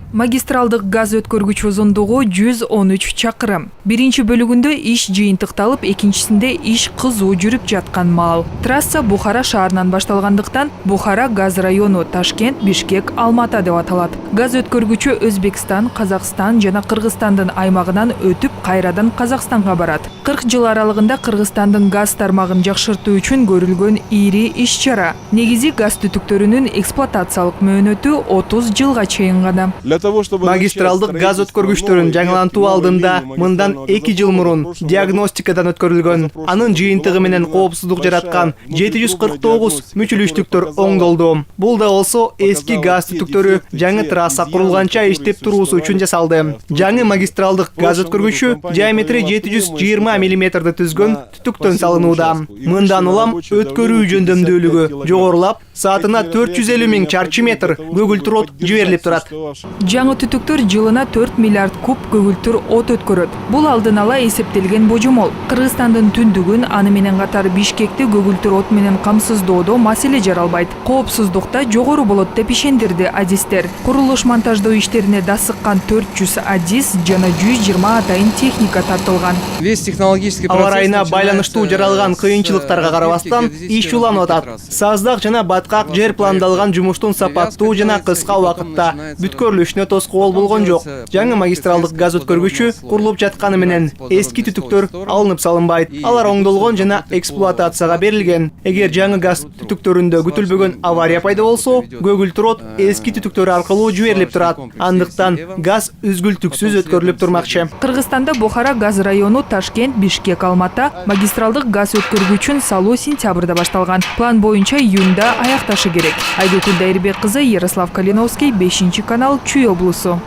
Магистралдык газ өткөргүч узундугу 113 чакырым. Биринчи бөлүгүндө иш жыйынтыкталып, экинчисинде иш кызуу жүрүп жаткан маал. Трасса Бухара шаарынан башталгандыктан Бухара газ району Ташкент, Бишкек, Алмата деп аталат. Газ өткөргүчү Өзбекстан, Казакстан жана Кыргызстандын аймагынан өтүп, кайрадан Казакстанга барат. 40 жыл аралыгында Кыргызстандын газ тармагын жакшыртуу үчүн көрүлгөн ири иш-чара. Негизи газ түтүктөрүнүн эксплуатациялык мөөнөтү 30 жылга чейин гана. Магистралдык газ өткөргүчтөрүн жаңылантуу алдында мындан 2 жыл мурун диагностикадан өткөрүлгөн. Анын жыйынтыгы менен коопсуздук жараткан 749 мүчүлүштүктөр оңдолду. Бул да болсо эски газ түтүктөрү жаңы трасса курулганча иштеп туруусу үчүн жасалды. Жаңы магистралдык газ өткөргүчү диаметри 720 мм түзгөн түтүктөн салынууда. Мындан улам өткөрүү жөндөмдүүлүгү жогорулап, саатына 450 000 чарчы метр көгүлтүр от жиберилип турат. Жаңы түтүктөр жылына 4 миллиард куб көгүлтүр от өткөрөт. Бул алдын ала эсептелген божомол. Кыргызстандын түндүгүн, аны менен катар Бишкекти көгүлтүр от менен камсыздоодо маселе жаралбайт. Коопсуздукта жогору болот деп ишендирди адистер. Курулуш монтаждоо иштерине дасыккан 400 адис жана 120 атайын техника тартылган. Весь технологический процесс аба райына байланыштуу жаралган кыйынчылыктарга карабастан иш уланып атат. Саздак жана баткак жер пландалган жумуштун сапаттуу жана кыска убакытта бүткөрүлүшүнө тоскоол болгон жок. Жаңы магистралдык газ өткөргүчү курулуп жатканы менен эски түтүктөр алынып салынбайт. Алар оңдолгон жана эксплуатацияга берилген. Эгер жаңы газ түтүктөрүндө күтүлбөгөн авария пайда болсо, көгүлтүр от эски түтүктөр аркылуу жиберилип турат. Андыктан газ үзгүлтүксүз өткөрүлүп турмакчы. Кыргызстанда Бухара газ району Ташкент, Бишкек, Алмата магистралдык газ өткөргүчүн салуу сентябрда башталган. План боюнча июнда аякташы керек. Айгүл Кулдайырбек кызы, Ярослав Калиновский, 5 канал, Чүй облусу.